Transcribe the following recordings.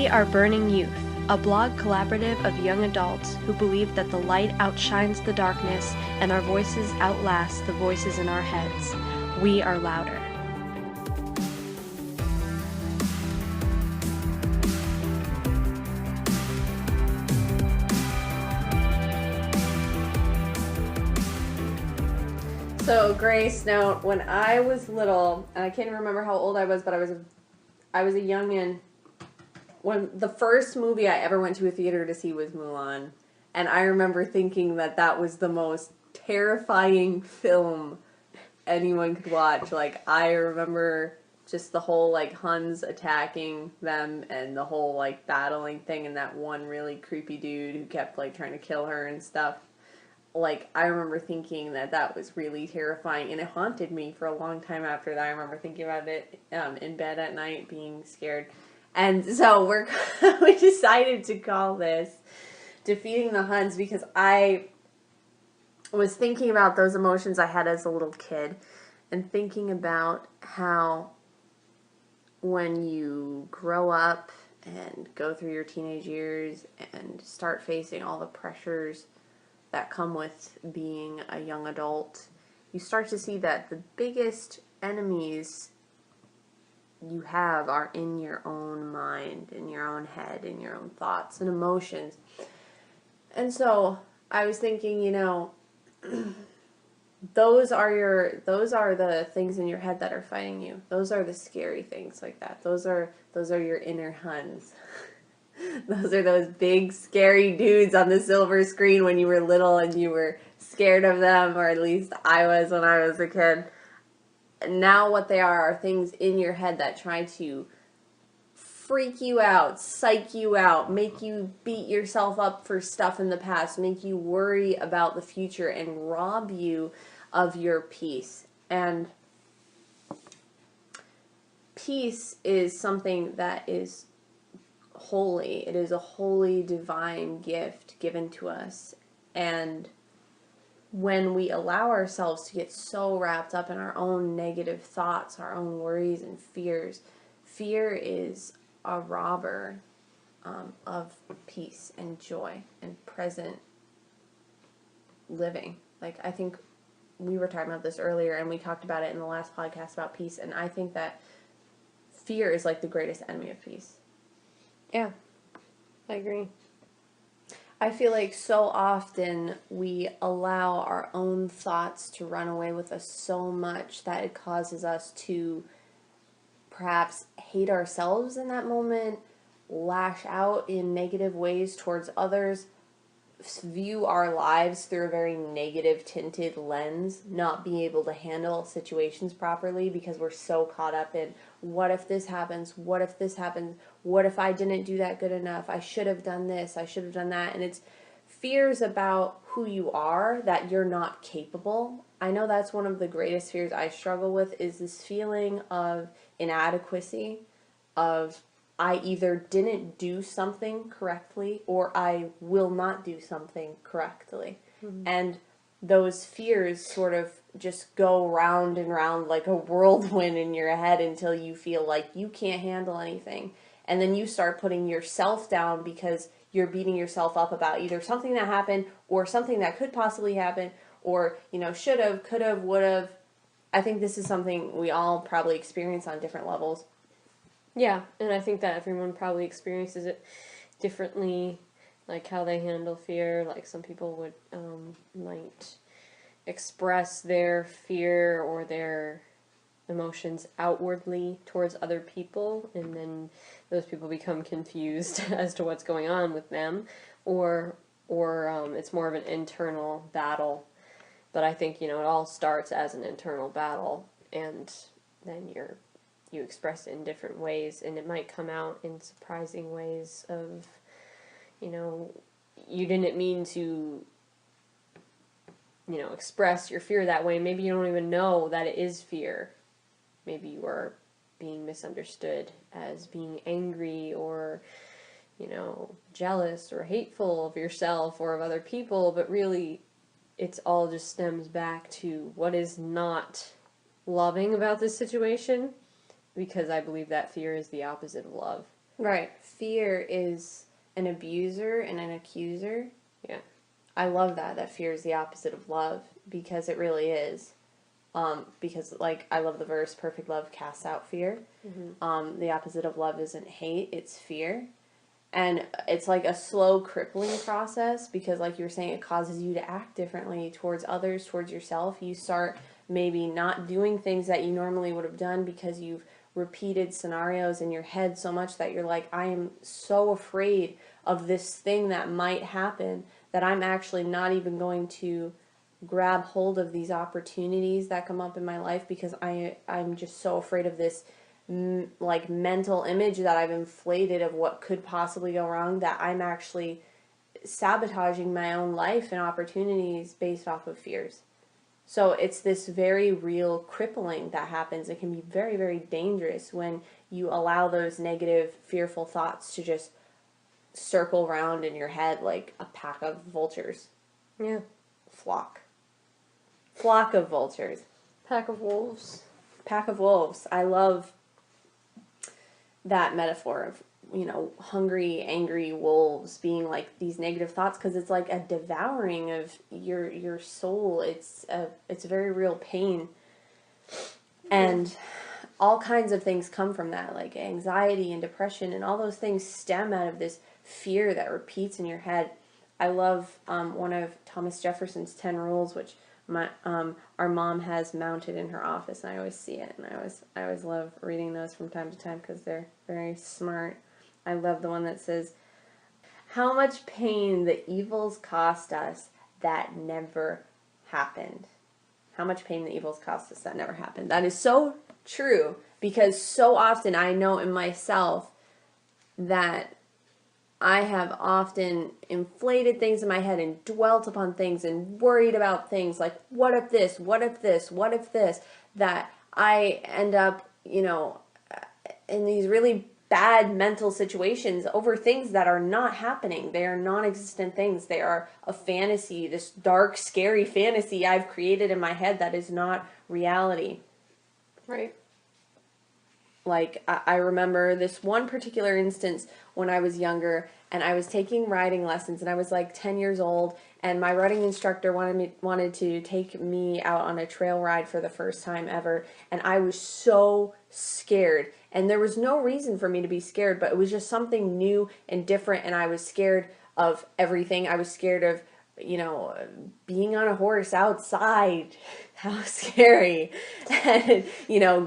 We are Burning Youth, a blog collaborative of young adults who believe that the light outshines the darkness and our voices outlast the voices in our heads. We are louder. So, Grace, now, when I was little, and I can't even remember how old I was, but I was a youngin'. When the first movie I ever went to a theater to see was Mulan, and I remember thinking that that was the most terrifying film anyone could watch. Like, I remember just the whole, like, Huns attacking them and the whole, like, battling thing and that one really creepy dude who kept, like, trying to kill her and stuff. Like, I remember thinking that that was really terrifying, and it haunted me for a long time after that. I remember thinking about it in bed at night, being scared. And so we decided to call this Defeating the Huns because I was thinking about those emotions I had as a little kid and thinking about how when you grow up and go through your teenage years and start facing all the pressures that come with being a young adult, you start to see that the biggest enemies you have are in your own mind, in your own head, in your own thoughts and emotions. And so I was thinking, those are the things in your head that are fighting you. Those are the scary things like that. Those are your inner Huns. Those are those big, scary dudes on the silver screen when you were little and you were scared of them, or at least I was when I was a kid. And now what they are things in your head that try to freak you out, psych you out, make you beat yourself up for stuff in the past, make you worry about the future, and rob you of your peace. And peace is something that is holy. It is a holy, divine gift given to us. And when we allow ourselves to get so wrapped up in our own negative thoughts, our own worries and fears, fear is a robber of peace and joy and present living. Like, I think we were talking about this earlier, and we talked about it in the last podcast about peace, and I think that fear is like the greatest enemy of peace. Yeah, I agree. I feel like so often we allow our own thoughts to run away with us so much that it causes us to perhaps hate ourselves in that moment, lash out in negative ways towards others, view our lives through a very negative tinted lens, not be able to handle situations properly because we're so caught up in what if this happens, what if this happens, what if I didn't do that good enough, I should have done this, I should have done that. And it's fears about who you are, that you're not capable. I know that's one of the greatest fears I struggle with, is this feeling of inadequacy, of I either didn't do something correctly or I will not do something correctly. Mm-hmm. And those fears sort of just go round and round like a whirlwind in your head until you feel like you can't handle anything. And then you start putting yourself down because you're beating yourself up about either something that happened or something that could possibly happen or, should have, could have, would have. I think this is something we all probably experience on different levels. Yeah, and I think that everyone probably experiences it differently, like how they handle fear. Like some people would might express their fear or their emotions outwardly towards other people, and then those people become confused as to what's going on with them, or it's more of an internal battle. But I think, it all starts as an internal battle, and then you express it in different ways, and it might come out in surprising ways of, you didn't mean to, express your fear that way. Maybe you don't even know that it is fear. Maybe you are being misunderstood as being angry or, jealous or hateful of yourself or of other people, but really it's all just stems back to what is not loving about this situation. Because I believe that fear is the opposite of love. Right. Fear is an abuser and an accuser. Yeah. I love that fear is the opposite of love, because it really is. Because, like, I love the verse, perfect love casts out fear. Mm-hmm. The opposite of love isn't hate, it's fear. And it's like a slow crippling process, because, like you were saying, it causes you to act differently towards others, towards yourself. You start maybe not doing things that you normally would have done because you've repeated scenarios in your head so much that you're like, I am so afraid of this thing that might happen that I'm actually not even going to grab hold of these opportunities that come up in my life, because I'm just so afraid of this like mental image that I've inflated of what could possibly go wrong, that I'm actually sabotaging my own life and opportunities based off of fears. So it's this very real crippling that happens. It can be very, very dangerous when you allow those negative, fearful thoughts to just circle around in your head like a pack of vultures. Yeah. Flock. Flock of vultures. Pack of wolves. Pack of wolves. I love that metaphor of, hungry, angry wolves being like these negative thoughts, because it's like a devouring of your soul. It's a very real pain, and all kinds of things come from that, like anxiety and depression, and all those things stem out of this fear that repeats in your head. I love one of Thomas Jefferson's 10 rules, which our mom has mounted in her office, and I always see it, and I always love reading those from time to time because they're very smart. I love the one that says, "How much pain the evils cost us that never happened." How much pain the evils cost us that never happened. That is so true, because so often I know in myself that I have often inflated things in my head and dwelt upon things and worried about things like, what if this, what if this, what if this, that I end up, in these really bad mental situations over things that are not happening. They are non-existent things. They are a fantasy, this dark, scary fantasy I've created in my head that is not reality. Right. Like, I remember this one particular instance when I was younger, and I was taking riding lessons, and I was like 10 years old, and my riding instructor wanted to take me out on a trail ride for the first time ever, and I was so scared. And there was no reason for me to be scared, but it was just something new and different, and I was scared of everything. I was scared of, being on a horse outside. How scary. And,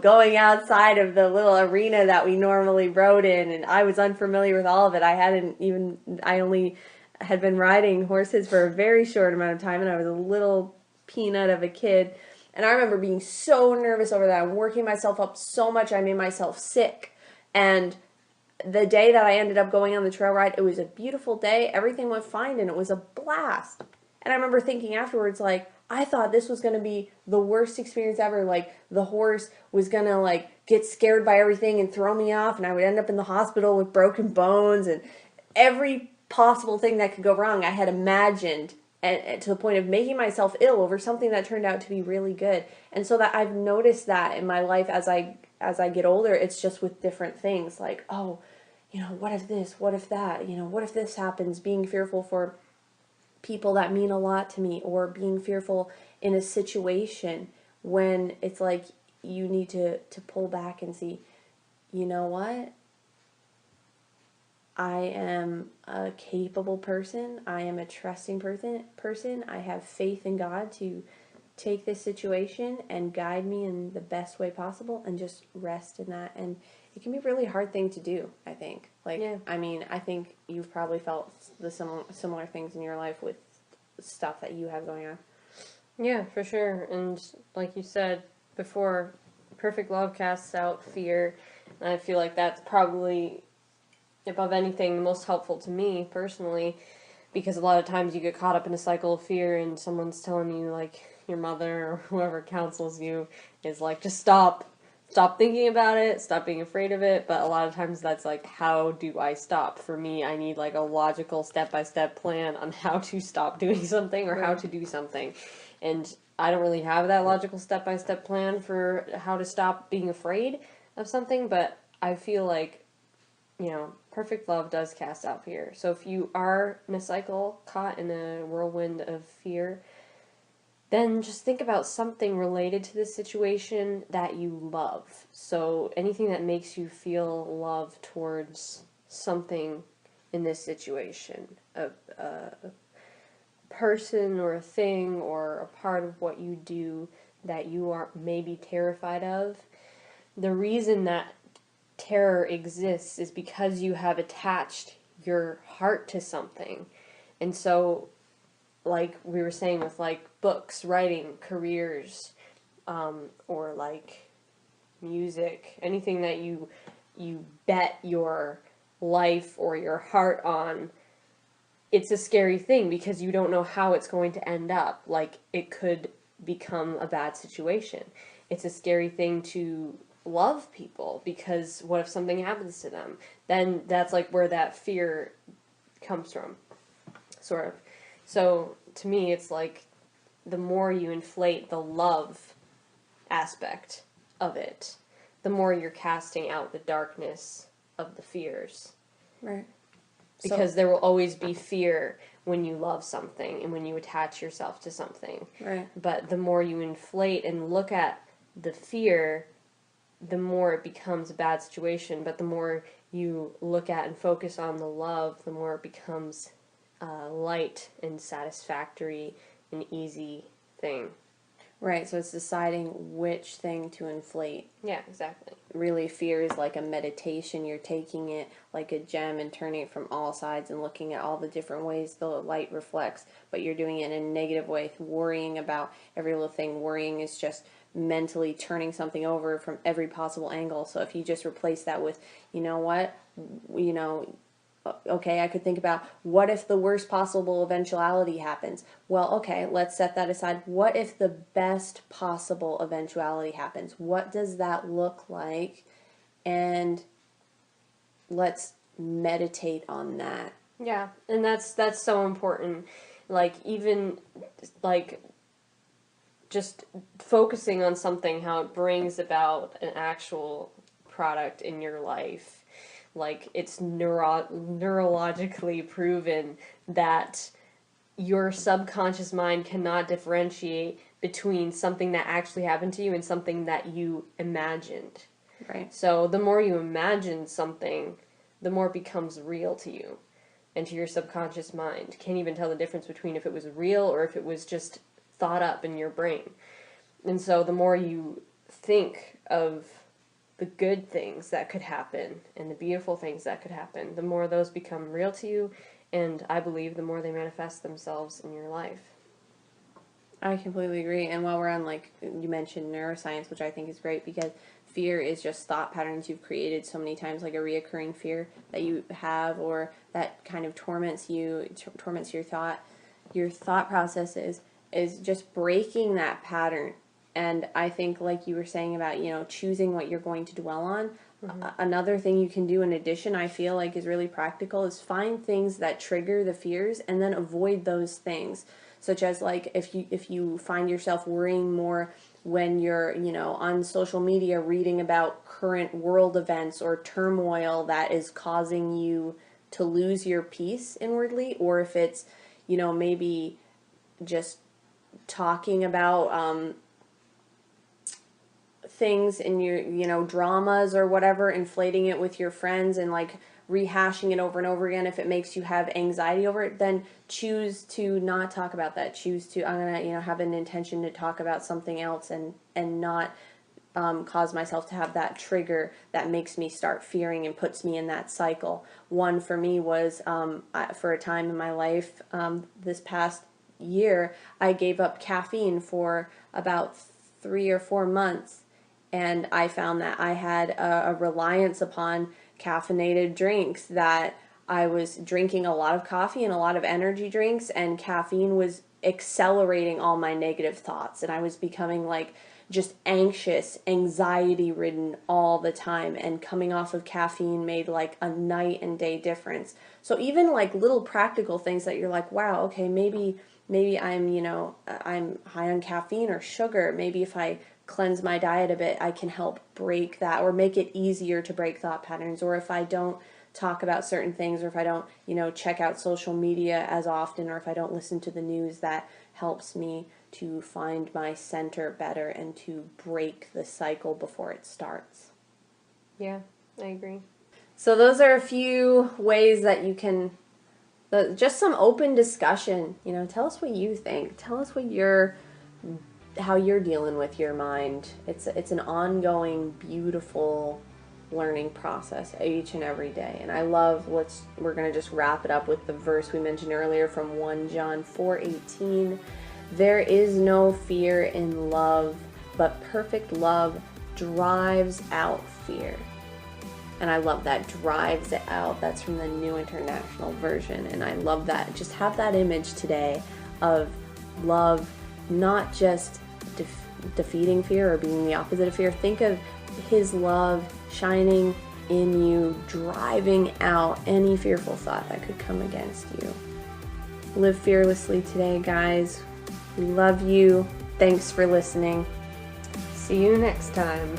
going outside of the little arena that we normally rode in, and I was unfamiliar with all of it. I only had been riding horses for a very short amount of time, and I was a little peanut of a kid. And I remember being so nervous over that and working myself up so much I made myself sick. And the day that I ended up going on the trail ride, it was a beautiful day. Everything went fine, and it was a blast. And I remember thinking afterwards, like, I thought this was going to be the worst experience ever. Like, the horse was going to, like, get scared by everything and throw me off, and I would end up in the hospital with broken bones, and every possible thing that could go wrong I had imagined, and to the point of making myself ill over something that turned out to be really good. And so that I've noticed that in my life as I get older. It's just with different things, like, oh, what if this, what if that, what if this happens, being fearful for people that mean a lot to me, or being fearful in a situation when it's like you need to pull back and see, you know what? I am a capable person. I am a trusting person. I have faith in God to take this situation and guide me in the best way possible, and just rest in that. And it can be a really hard thing to do, I think. Like, yeah. I mean, I think you've probably felt the similar things in your life with stuff that you have going on. Yeah, for sure. And like you said before, perfect love casts out fear. And I feel like that's probably, above anything, the most helpful to me personally, because a lot of times you get caught up in a cycle of fear, and someone's telling you, like, your mother or whoever counsels you is like, just stop thinking about it, stop being afraid of it. But a lot of times that's like, how do I stop? For me, I need like a logical step-by-step plan on how to stop doing something, or how to do something. And I don't really have that logical step-by-step plan for how to stop being afraid of something, but I feel like perfect love does cast out fear. So if you are in a cycle, caught in a whirlwind of fear, then just think about something related to this situation that you love. So anything that makes you feel love towards something in this situation, a person or a thing or a part of what you do that you are maybe terrified of. The reason that terror exists is because you have attached your heart to something. And so, like we were saying with like books, writing, careers, or like music, anything that you bet your life or your heart on, it's a scary thing because you don't know how it's going to end up. Like, it could become a bad situation. It's a scary thing to love people because what if something happens to them? Then that's like where that fear comes from, sort of. So to me, it's like the more you inflate the love aspect of it, the more you're casting out the darkness of the fears. Right. Because there will always be fear when you love something and when you attach yourself to something. Right. But the more you inflate and look at the fear, the more it becomes a bad situation. But the more you look at and focus on the love, the more it becomes light and satisfactory and easy thing. Right, so it's deciding which thing to inflate. Yeah, exactly. Really, fear is like a meditation. You're taking it like a gem and turning it from all sides and looking at all the different ways the light reflects, but you're doing it in a negative way, worrying about every little thing. Worrying is just mentally turning something over from every possible angle. So if you just replace that with, you know what, you know, okay, I could think about what if the worst possible eventuality happens? Well, okay, let's set that aside. What if the best possible eventuality happens? What does that look like? And let's meditate on that. Yeah, and that's so important. Like, even like just focusing on something, how it brings about an actual product in your life. Like, it's neurologically proven that your subconscious mind cannot differentiate between something that actually happened to you and something that you imagined. Right. So the more you imagine something, the more it becomes real to you and to your subconscious mind. Can't even tell the difference between if it was real or if it was just thought up in your brain. And so the more you think of the good things that could happen and the beautiful things that could happen, the more those become real to you, and I believe the more they manifest themselves in your life. I completely agree. And while we're on, like, you mentioned neuroscience, which I think is great because fear is just thought patterns you've created so many times, like a reoccurring fear that you have or that kind of torments you, torments your thought. Your thought process is just breaking that pattern. And I think, like you were saying about, choosing what you're going to dwell on, another thing you can do in addition, I feel like is really practical, is find things that trigger the fears and then avoid those things. Such as, like, if you find yourself worrying more when you're, on social media reading about current world events or turmoil that is causing you to lose your peace inwardly, or if it's, maybe just talking about things in your dramas or whatever, inflating it with your friends and like rehashing it over and over again. If it makes you have anxiety over it, then choose to not talk about that. Choose to, I'm gonna have an intention to talk about something else and not cause myself to have that trigger that makes me start fearing and puts me in that cycle. One for me was for a time in my life, this past year, I gave up caffeine for about 3 or 4 months, and I found that I had a reliance upon caffeinated drinks, that I was drinking a lot of coffee and a lot of energy drinks, and caffeine was accelerating all my negative thoughts, and I was becoming like just anxious, anxiety ridden all the time, and coming off of caffeine made like a night and day difference. So even like little practical things that you're like, wow, okay, maybe I'm high on caffeine or sugar. Maybe if I cleanse my diet a bit, I can help break that or make it easier to break thought patterns. Or if I don't talk about certain things, or if I don't, check out social media as often, or if I don't listen to the news, that helps me to find my center better and to break the cycle before it starts. Yeah, I agree. So those are a few ways that you can, just some open discussion. Tell us what you think. Tell us how you're dealing with your mind. It's an ongoing, beautiful learning process each and every day. And I love, we're going to just wrap it up with the verse we mentioned earlier from 1 John 4:18. There is no fear in love, but perfect love drives out fear. And I love that, drives it out. That's from the New International Version. And I love that. Just have that image today of love not just defeating fear or being the opposite of fear. Think of his love shining in you, driving out any fearful thought that could come against you. Live fearlessly today, guys. We love you. Thanks for listening. See you next time.